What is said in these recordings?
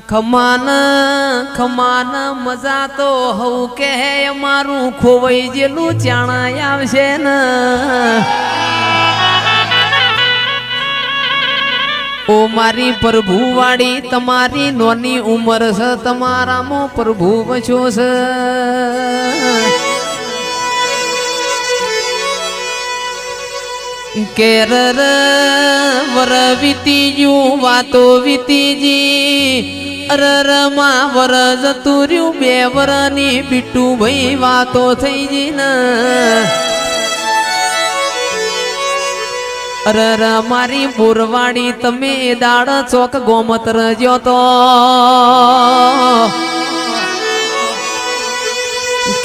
ખમાન ખમાન મજા તો હવ કે મારું ખોવાઈ જેલું ચાણા આવશે ને ઓ મારી પ્રભુ વાળી તમારી નોની ઉંમર છે તમારામાં પ્રભુ વછો છે કેર વર વીતી જું વાતો વીતી જી અરર માં વર જતું રહ્યું બે વરની બીટું ભાઈ વાતો થઈ જી ને અરર મારી બોરવાડી તમે દાડ ચોક ગોમત રજો તો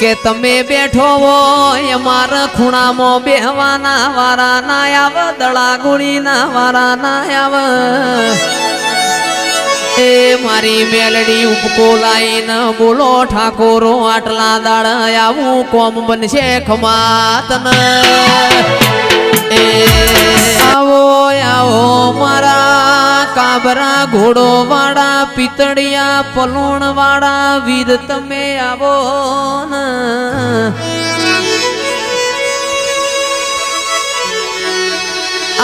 કે તમે બેઠો હોય અમારા ખૂણામાં બેહવાના વારા ના આવ દડા ગુણી ના વારા ના આવ એ મારી મેલડી ઉપકો લાઈને બોલો ઠાકોરો આટલા દાડ આવું કોમ બનશે ખમાતન એ આવો આવો મારા કાબરા ઘોડો વાળા પિતળિયા પલોણ વાળા વીર તમે આવો ને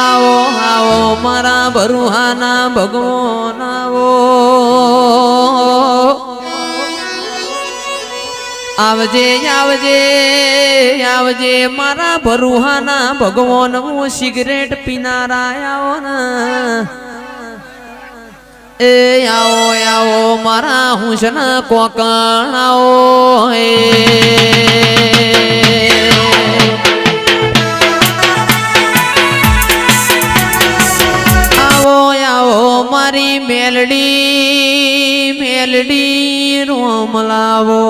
આવો આવો મારા બરુહાના ભગવાન આવો આવજે આવજે આવજે મારા ભરુહાના ભગવાન હું સિગરેટ પીનારા આવો ને એ આવો આવો મારા હુસન કોકણ આવો આવો આવો મારી મેલડી મેલડી રોમ લાવો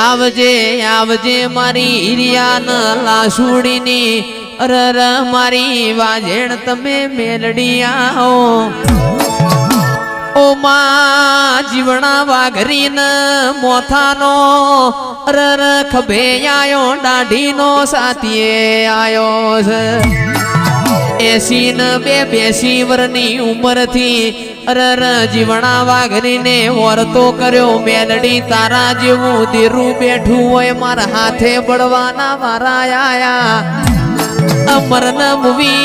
આવજે આવજે મારી હિરિયાન લાસુડીની અરર મારી વાજેણ તમે મેલડી આવો ઓ માં જીવણા વાઘરીન મોથાનો અરર ખભે આયો દાઢીનો સાથીએ આયો છે 82 વર્ષની ઉંમરથી અરર જીવણા વાઘરીને વર્તો કર્યો મેલડી તારા જેવું દીરું બેઠું હોય મારા હાથે બળવાના વારા આયા અમર ન મૂવી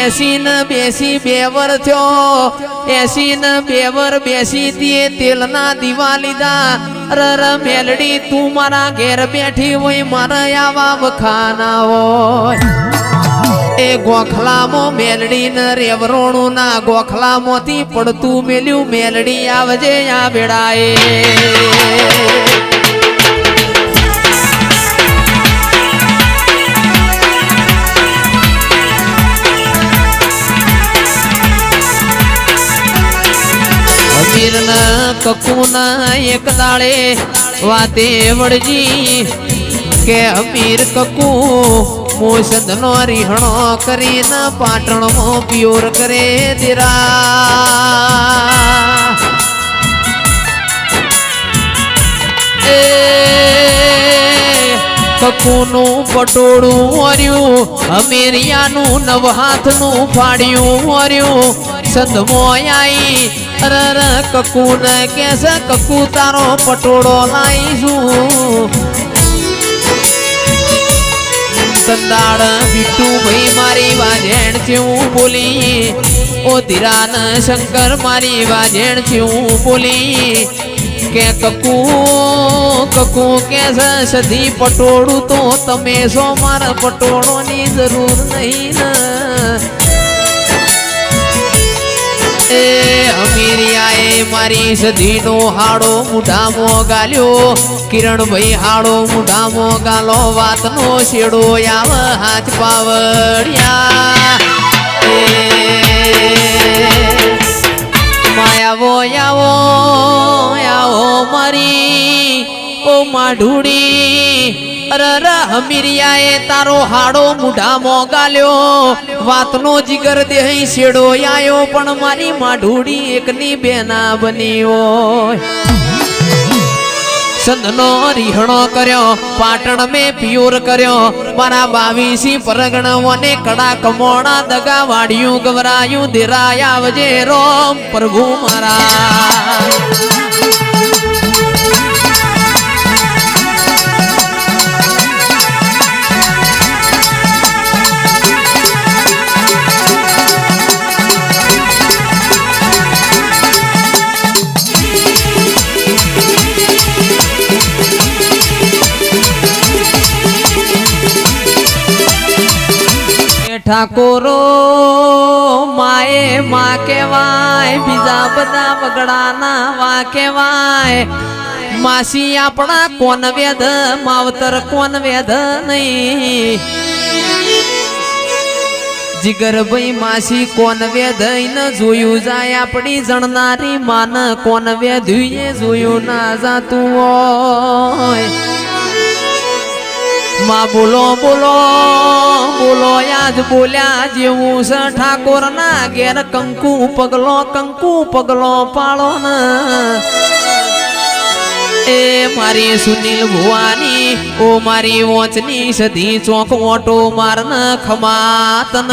82 બે વર થયો 82 વર બેસી તે તેલના દીવા લીધા અરર મેલડી તું મારા ઘેર બેઠી હોય મારા આવા વખાના હોય એ ગોખલામાં મેલડી ન રેવરોણું ના ગોખલામાંથી પડતું મેલ્યું મેલડી આવજે આ બેડાએ અમીર ના કકુ ના એક દાડે વાતે વળજી કે અમીર કકુ મોસદ નો રીહણો કરીને પાટણમાં પ્યોર કરે દીરા એ કકુનું પટોળું વર્યું અમેરિયાનું નવ હાથનું ફાડ્યું વર્યું સંધમો આઈ અરર કકુ ને કેસ કકુ તારો પટોળો લાઈશું સંદાડ બીટુ ભાઈ મારી વાજેણ છે હું બોલી ઓ ધીરાન શંકર મારી વાજેણ છે હું બોલી કે કકુ કકુ કે સધી પટોળું તો તમે સો મારા પટોળોની જરૂર નહીં ને એ અમીરિયાએ મારી સધીનો હાડો મુઢામો ગાલ્યો કિરણભાઈ હાડો મુઢામો ગાલો વાતનો શેડો આવ હાથ પાવડિયા એ માયાવો આવો આવો મારી ઓ માઢુડી અરર અમીરિયાએ તારો હાડો મુઢામો ગાલ્યો વાતનો જીગર દેહી શેડો આયો પણ મારી માઢુડી એકની બેના બની હોય સંતનો રીહણો કર્યો પાટણ મેં પિયોર કર્યો મારા 22 પરગણોને કડા કમોણા દગા વાડિયું ગવરાયું દેરાય આવજે રોમ પ્રભુ મારા ઠાકોરો માએ માં કેવાય બીજા બધા બગડાના વા કેવાય માસી આપણા કોન વેદ માવતર કોન વેદ નહીં જીગર ભાઈ માસી કોન વેદ ન જોયું જાય આપણી જણનારી માન કોન વેદ જોયું ના જાતું હોય માં બોલો બોલો બોલો યાદ બોલ્યા જેવું છે ઠાકોર ના ઘેર કંકુ પગલો પાળો ને એ મારી સુનિલ ભુવાની ઓ મારી વોચની સધી ચોક ઓટો મારન ખમાતન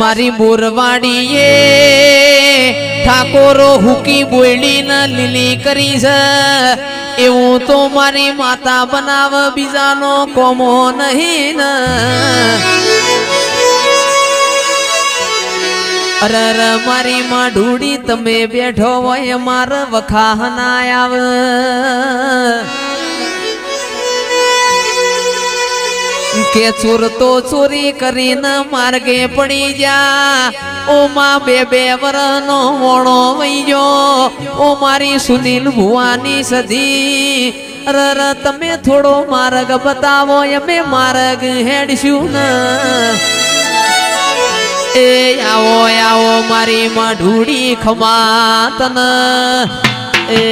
મારી બોરવાડીએ ઠાકોરો હુકી બોયડી ન લીલી કરી છે એવું તો મારી માતા બનાવ બીજાનો કોમો નહીં ને અરર મારી માં ઢૂડી તમે બેઠો હોય માર વખા ના આવે કે ચોર તો ચોરી કરીને માર્ગે પડી જા ઓ માં બે વરનો મોણો વઈજો ઓ મારી સુનિલ ભુવાની સધી અરર તમે થોડો માર્ગ બતાવો અમે માર્ગ હેડશું ને એ આવો આવો મારી માં ઢૂડી ખમાતન એ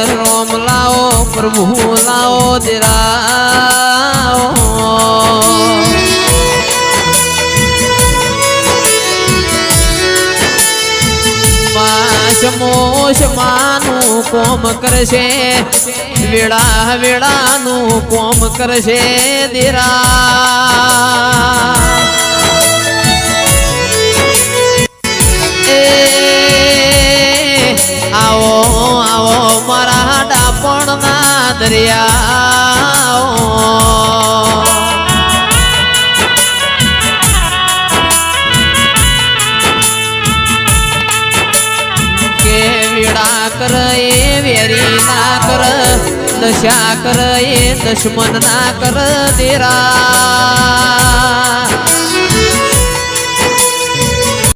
રોમ લાઓ પ્રભુ લાઓ દેરાઓ શમાનું કોમ કરશે વેળાનું કોમ કરશે દેરા આવો આવો મારા ડાપણ ના દરિયા કર એ વેરી ના કર દશા કર એ દશમન ના કર દેરા